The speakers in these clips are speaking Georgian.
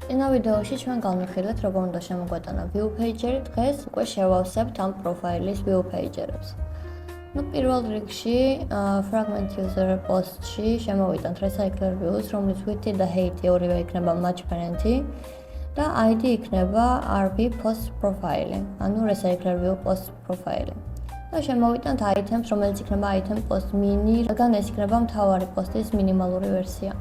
წინა ვიდეოში ჩვენ განვიხილეთ, როგორ უნდა შემოგვეტანა view pager-ი, დღეს უკვე შევავსებთ ამ პროფაილის view pager-ებს. პირველ რიგში fragment user post-ში შემოვიტანთ recycler views, რომლის width და height ორივე იქნება match parent-ი და ID იქნება rb post profile-ი, ანუ recycler view post profile-ი. და შემოვიტანთ items, რომელიც იქნება item post mini, რადგან ეს იქნება მთავარი post-ის მინიმალური ვერსია.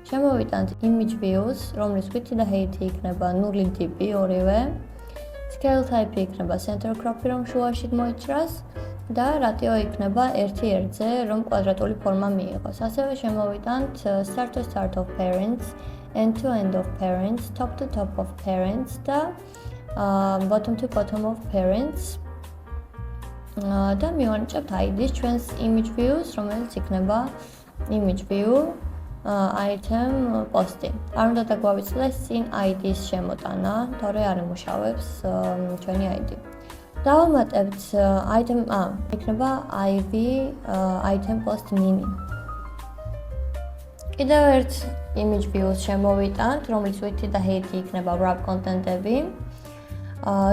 შემოვიტანთ image views, რომლის width და height იქნება 0 dp ორივე. Scale type იქნება center crop-ი, რომ შუაში მოიჭრას და ratio იქნება 1:1-ზე, რომ კვადრატული ფორმა მიიღოს. ასევე შემოვიტანთ start to start of parents, end to end of parents, top to top of parents და bottom to bottom of parents. და მივანიჭებთ ID-ს ჩვენს image views, რომელიც იქნება image view item post-ი. არ უნდა დაგვავიწყდეს წინ ID-ს შემოტანა, თორე არ იმუშავებს ჩვენი ID. დავამატებთ item იქნება IV item post mini. კიდევ ერთ image views შემოვიტანთ, რომლის width და height იქნება wrap content-ები.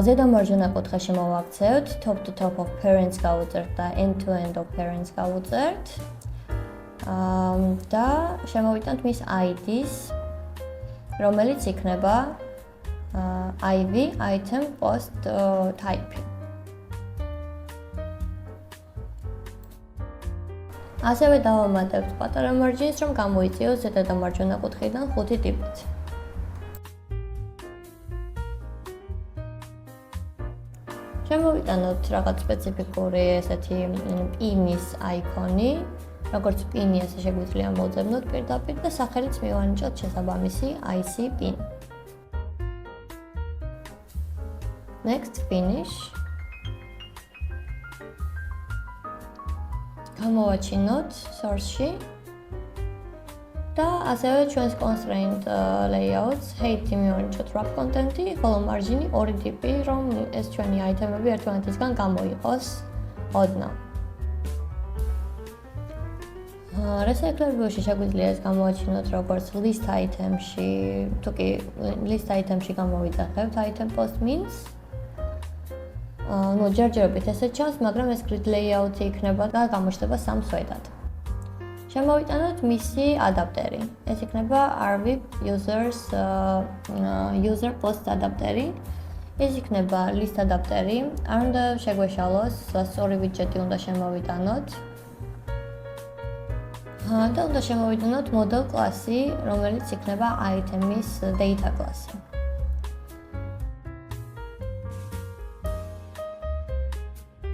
ზედა მარჯვენა კუთხეში მოვაქცევთ, top to top of parents გავუწერთ და end to end of parents გავუწერთ. და შემოვიტანთ მის ID-ს, რომელიც იქნება IV item post type. ასევე დავამატებთ პატარა მარჯინს, რომ გამოიწვიოს ზედა და მარჯვენა კუთხიდან 5 ტიპით. შემოვიტანოთ რაღაც სპეციფიკური ესეთი პინის აიკონი. როგორც პინი, ასე შეგვიძლია მოძებნოთ პირდაპირ და სახელიც მივანიჭოთ შესაბამისი IC pin. Next finish. გამოვაჩინოთ source-ში და ასევე ჩვენს constraint layouts, height მივანიჭოთ wrap content-ი, ხოლო margin-ი 2 ტიპი, რომ ეს ჩვენი აიტემები ერთმანეთისგან გამოიყოს ოდნავ. Recycler view-ში შეგვიძლია ეს გამოვაჩინოთ როგორც list item-ში, თუ კი list item-ში გამოვიძახებთ item post means. ჯერჯერობით ესე ჩანს, მაგრამ ეს grid layout-ი იქნება და გამოჩნდება სამ სვეტად. შემოვიტანოთ მისი ადაპტერი. ეს იქნება rb user post adapteri. ეს იქნება list adapteri. არ უნდა შეგვეშალოს, სწორი widget-ი უნდა შემოვიტანოთ. და უნდა შემოვიტანოთ model class-ი, რომელიც იქნება item-ის data class-ი.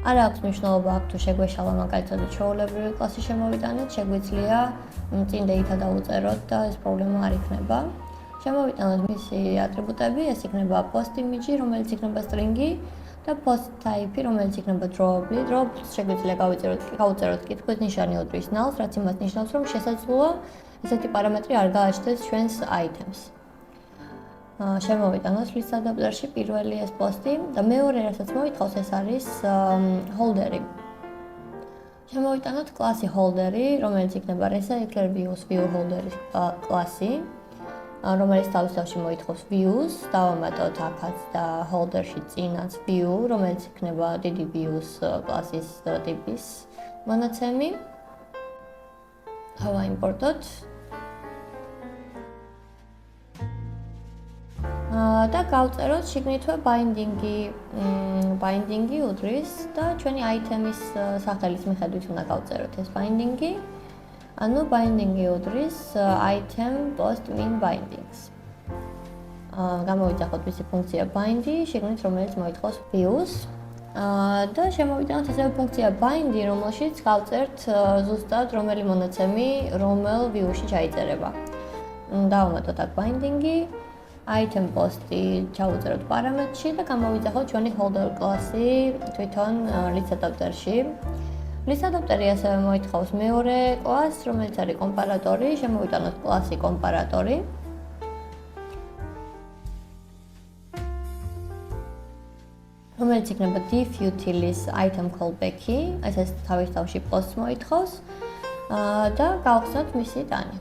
არ აქვს მნიშვნელობა აქ თუ შეგვეშალა მაგალითად ჩვეულებრივი კლასი შემოვიტანეთ, შეგვიძლია წინ data დავუწეროთ და ეს პრობლემა არ იქნება. შემოვიტანოთ მისი ატრიბუტები, ეს იქნება post image-ი, რომელიც იქნება string-ი და post type-ი, რომელიც იქნება drawable. Drawable შეგვიძლია გავუწეროთ კითხვის ნიშანი უდრის null-ს, რაც იმას ნიშნავს, რომ შესაძლოა ესეთი პარამეტრი არ გააჩნდეს ჩვენს items. შემოვიტანოთ list adapter-ში პირველი ეს post-ი და მეორე რასაც მოითხოვს ეს არის holder-ი. შემოვიტანოთ კლასი holder-ი, რომელიც იქნება recycler views view holder-ის კლასი, რომელიც თავისთავად მოითხოვს views, დავამატოთ აქაც და holder-ში წინაც view, რომელიც იქნება დიდი views კლასის ტიპის მონაცემი. ავაიმპორტოთ და გავწეროთ შიგნითვე binding-ი უდრის და ჩვენი item-ის სახელის მიხედვით უნდა გავწეროთ ეს binding-ი. ანუ binding-ი უდრის item post min bindings. გამოვიძახოთ მისი ფუნქცია bind-ი, შიგნით რომელიც მოითხოვს views. და შემოვიტანოთ ასევე ფუნქცია bind-ი, რომელშიც გავწერთ ზუსტად რომელი მონაცემი რომელ view-ში ჩაიწერება. დავამატოთ აქ binding-ი. item post-ი ჩავუწეროთ პარამეტრში და გამოვიძახოთ ჩვენი holder class-ი თვითონ list adapter-ში. list adapter-ი ასევე მოითხოვს მეორე კლასს, რომელიც არის კომპარატორი, შემოვიტანოთ კლასი კომპარატორი. რომელიც იქნება div utilis item callback-ი, ეს თავის თავში post-ს მოითხოვს და გავხსნათ მისი ტანი.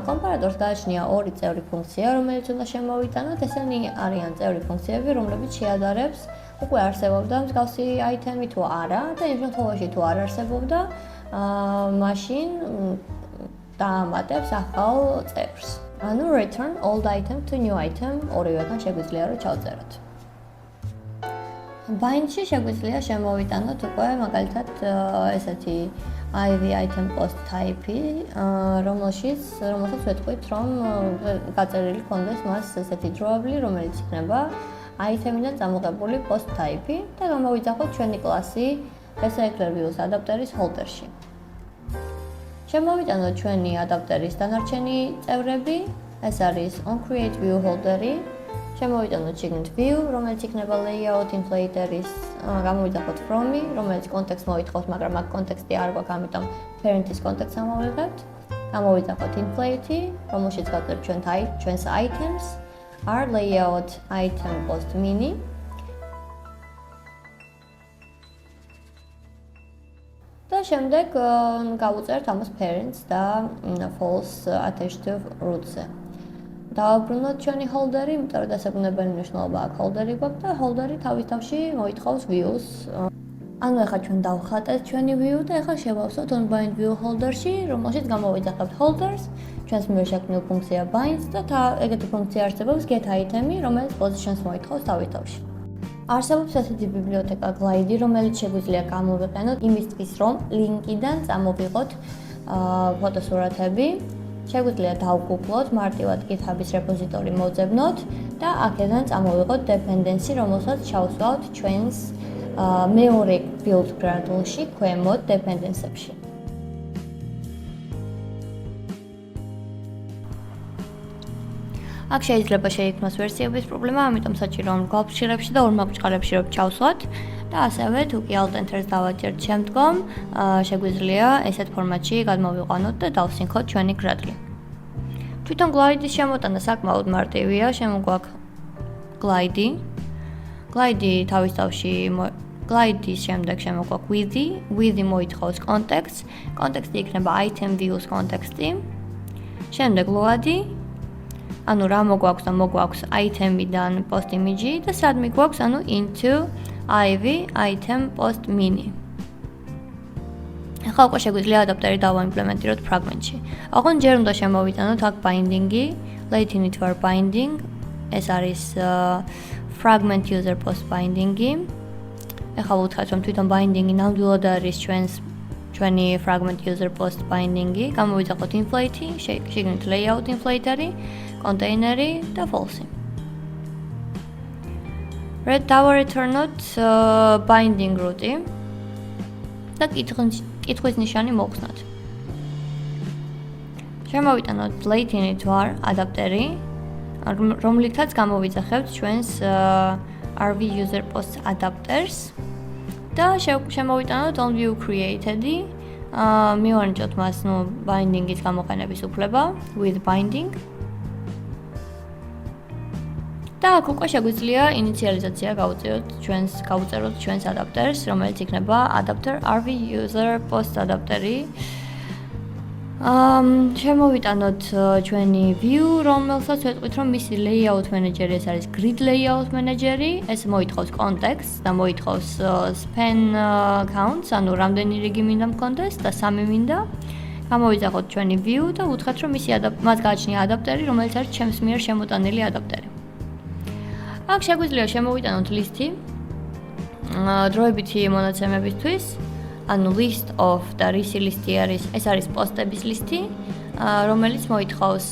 კომპარატორს გააჩნია ორი წევრი ფუნქცია, რომელიც უნდა შემოვიტანოთ. ესენი არიან წევრი ფუნქციები, რომლებიც შეადარებს უკვე არსებობდა მსგავსი აიტემი თუ არა და იმ შემთხვევაში თუ არ არსებობდა, მაშინ დაამატებს ახალ წევრს. ანუ return old item to new item ორივეგან შეგვიძლია რომ ჩავწეროთ. Bind-ში შეგვიძლია შემოვიტანოთ უკვე მაგალითად ესეთი IV item post type-ი, რომელსაც ვეთქვით, რომ გაწერილი ქონდეს მას ესეთი დროებული, რომელიც იქნება item-დან წამოღებული post type-ი და გამოვიძახოთ ჩვენი კლასი recycler views adapter-ის holder-ში. შემოვიტანოთ ჩვენი adapter-ის დანარჩენი წევრები, ეს არის onCreate view holder-ი. შემოვიტანოთ shigint view, რომელიც იქნება layout inflator-ის, გამოვიძახოთ from-ი, რომელიც კონტექსტს მოითხოვს, მაგრამ აქ კონტექსტი არ გვაქვს, ამიტომ parent-ის კონტექსტს ამოვიღებთ. გამოვიძახოთ inflate-ი, რომელშიც გავწერთ ჩვენს items, are layout item post mini. და შემდეგ გავუწერთ ამას parents და false attached to roots-ზე. დავაბრუნოთ ჩვენი holder-ი, იმიტომ რომ დასაბრუნებელი მნიშვნელობა აქვს holder-ი გვაქვს და holder-ი თავის თავში მოითხოვს views. ანუ ახლა ჩვენ დავხატეთ ჩვენი view და ახლა შევავსოთ onBind view holder-ში, რომელშიც გამოვიძახებთ holders, ჩვენს მიერ შექმნილ ფუნქცია binds და ეგეთი ფუნქცია არსებობს get item-ი, რომელიც positions მოითხოვს თავის თავში. არსებობს ესეთი ბიბლიოთეკა glide-ი, რომელიც შეგვიძლია გამოვიყენოთ იმისთვის, რომ link-იდან წამოვიღოთ ფოტოსურათები. შეგვიძლია დავგუგლოთ, მარტივად GitHub-ის რეპოზიტორი მოძებნოთ და აქედან წამოვიღოთ dependency, რომელსაც ჩავსვათ ჩვენს მეორე build Gradle-ში ქვემოთ dependency-ებში. აქ შეიძლება შეიქმნას ვერსიების პრობლემა, ამიტომ საჭირო რომ გვალფშირებში და ორმაგვჭყალებში რომ ჩავსვათ და ასევე თუ კი Alt Enter-ს დავაჭერთ შემდგომ, შეგვიძლია ესეთ ფორმატში გადმოვიყვანოთ და დავსინქოთ ჩვენი Gradle. თვითონ glide-ის შემოტანა საკმაოდ მარტივია, შემოგვაქვს glide-ი. Glide-ი თავის თავში glide-ის შემდეგ შემოგვაქვს with-ი, with-ი მოითხოვს context, context-ი იქნება item views context-ი. შემდეგ load-ი ანუ რა მოგვაქვს და მოგვაქვს item-იდან post image-ი და სადმე გვაქვს ანუ into IV item post mini. ახლა უკვე შეგვიძლია ადაპტერი დავაიმპლემენტიროთ ფრაგმენტში. ოღონდ ჯერ უნდა შემოვიტანოთ აქ binding-ი, latent var binding, ეს არის fragment user post binding-ი. ახლა ვუთხართ რომ თვითონ binding-ი ნამდვილად არის ჩვენი fragment user post binding-ი, გამოვიძახოთ inflate-ი, შეგნით layout inflator-ი, container-ი და false-ი. დავარეturn-ოთ binding root-ი და კითხვის ნიშანი მოვხსნათ. შემოვიტანოთ latent var adapter-ი, რომლითაც გამოვიძახებთ ჩვენს RV user post adapters და შემოვიტანოთ onView created-ი, მივანიჭოთ მას binding-ის გამოყენების უფლება with binding. და აქ უკვე შეგვიძლია ინიციალიზაცია გავუწეროთ ჩვენს adapters, რომელიც იქნება adapter RV user post adapter-ი. შემოვიტანოთ ჩვენი view, რომელსაც ვეთქვით, რომ მისი layout manager-ი ეს არის grid layout manager-ი, ეს მოითხოვს context და მოითხოვს span counts, ანუ რამდენი რიგი მინდა მქონდეს და 3 მინდა. გამოვიძახოთ ჩვენი view და ვუთხრათ, რომ მას გააჩნია adapter-ი, რომელიც არის ჩემს მიერ შემოტანილი adapter-ი. აქ შეგვიძლია შემოვიტანოთ list-ი დროებითი მონაცემებისთვის, ანუ list of და risi list-ი ეს არის პოსტების list-ი, რომელიც მოითხოვს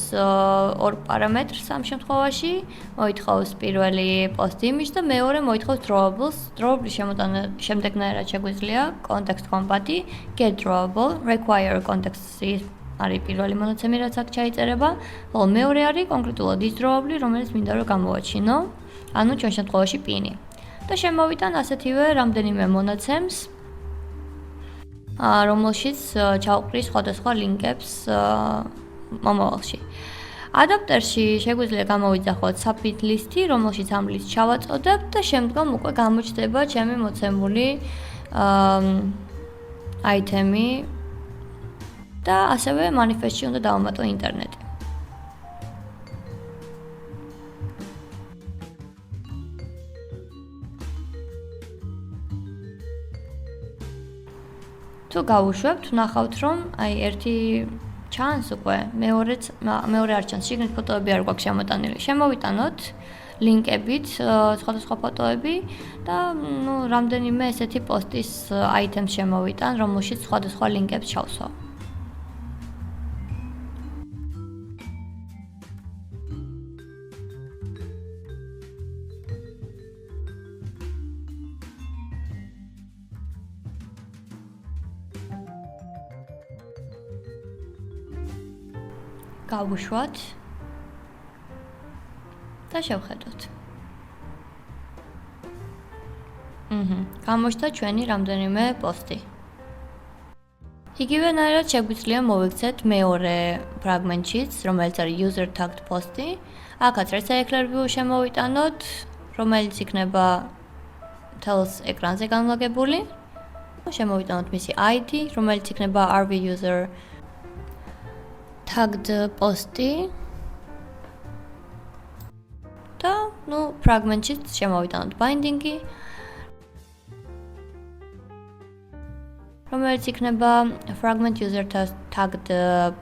ორ პარამეტრს ამ შემთხვევაში, მოითხოვს პირველი post image და მეორე მოითხოვს drawables. Drawable-ის შემოტანა შემდეგნაირად შეგვიძლია context compat-ი, get drawable, require context-ი არის პირველი მონაცემი, რაც აქ ჩაიწერება, ხოლო მეორე არის კონკრეტულად ის drawable, რომელიც მინდა რომ გამოვაჩინო, ანუ ჩვენ შემთხვევაში pin-ი. და შემოვიტან ასეთივე რამდენიმე მონაცემს, რომელშიც ჩავყრი სხვადასხვა ლინკებს მომავალში. ადაპტერში შეგვიძლია გამოვიძახოთ submit list-ი, რომელშიც ამ list-ს ჩავაწოდებთ და შემდგომ უკვე გამოჩნდება ჩემი მოცემული აიტემი და ასევე manifest-ში უნდა დავამატო ინტერნეტი. თუ გავუშვებთ, ვნახავთ, რომ აი ერთი ჩანს უკვე, მეორე არ ჩანს, შიგნით ფოტოები არ გვაქვს შემოტანილი. შემოვიტანოთ ლინკებით სხვადასხვა ფოტოები და რამდენიმე ესეთი პოსტის აიტემს შემოვიტან, რომელშიც სხვადასხვა ლინკებს ჩავსვავ. გავუშვათ და შევხედოთ. გამოჩნდა ჩვენი რამდენიმე პოსტი. იგივენაირად შეგვიძლია მოვიქცეთ მეორე ფრაგმენტშიც, რომელიც არის user tagged post-ი. აქაც recycler view შემოვიტანოთ, რომელიც იქნება მთელს ეკრანზე განლაგებული. შემოვიტანოთ მისი ID, რომელიც იქნება rv user tagged post-ი. და, ფრაგმენტშიც შემოვიტანოთ binding-ი, რომელიც იქნება fragment user tagged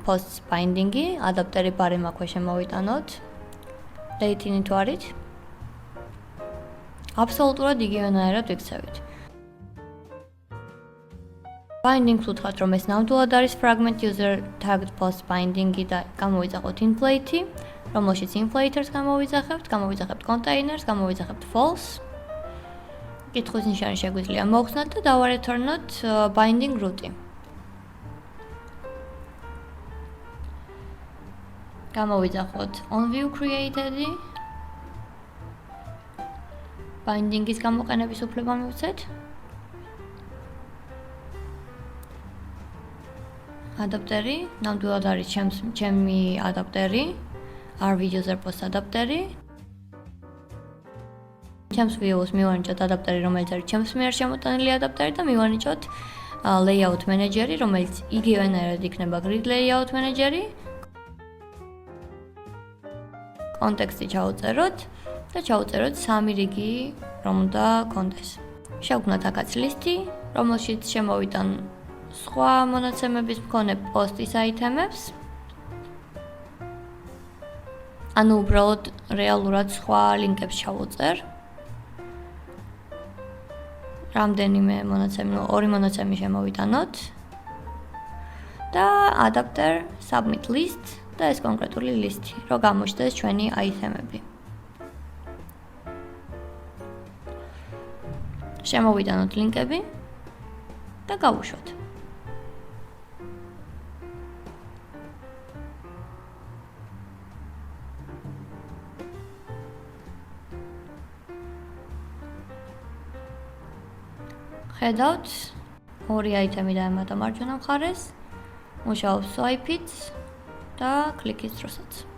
posts binding-ი, adapter-ი barem აქვე შემოვიტანოთ. Late-ი თუ არით. აბსოლუტურად იგივენაირად ვიქცევით. Binding-ს ვთქვათ, რომ ეს ნამდვილად არის fragment user tagged post binding-ი და გამოვიძახოთ inflate-ი, რომელშიც inflaters გამოვიძახებთ containers, გამოვიძახებთ false. კითხვის ნიშანი შეგვიძლია მოვხსნათ და დავარეturn-ოთ binding root-ი. გამოვიძახოთ onView created-ი. Binding-ის გამოყენების უფლება მივცეთ. ადაპტერი, ნამდვილად არის ჩემი ადაპტერი, rv user post ადაპტერი. ჩემს view-ს მივანიჭოთ ადაპტერი, რომელიც არის ჩემს მიერ შემოტანილი ადაპტერი და მივანიჭოთ layout manager-ი, რომელიც იგივენაირად იქნება grid layout manager-ი. კონტექსტი ჩავუწეროთ და ჩავუწეროთ 3 რიგი, რომ უნდა კონდეს. შევქმნათ აქაც ლისტი, რომელშიც შემოვიტან სხვა მონაცემების მქონე პოსტის აიტემებს. ანუ უბრალოდ რეალურად სხვა ლინკებს ჩავუწერ. რამდენიმე მონაცემი, 2 მონაცემი შემოვიტანოთ. და adapter submit list და ეს კონკრეტული ლისტი, რომ გამოჩნდეს ჩვენი აიტემები. შემოვიტანოთ ლინკები და გავუშვათ. ხედავთ, 2 აიტემი დაემატა მარჯვენა მხარეს, მუშაობს swipe-ით და კლიკის დროსაც.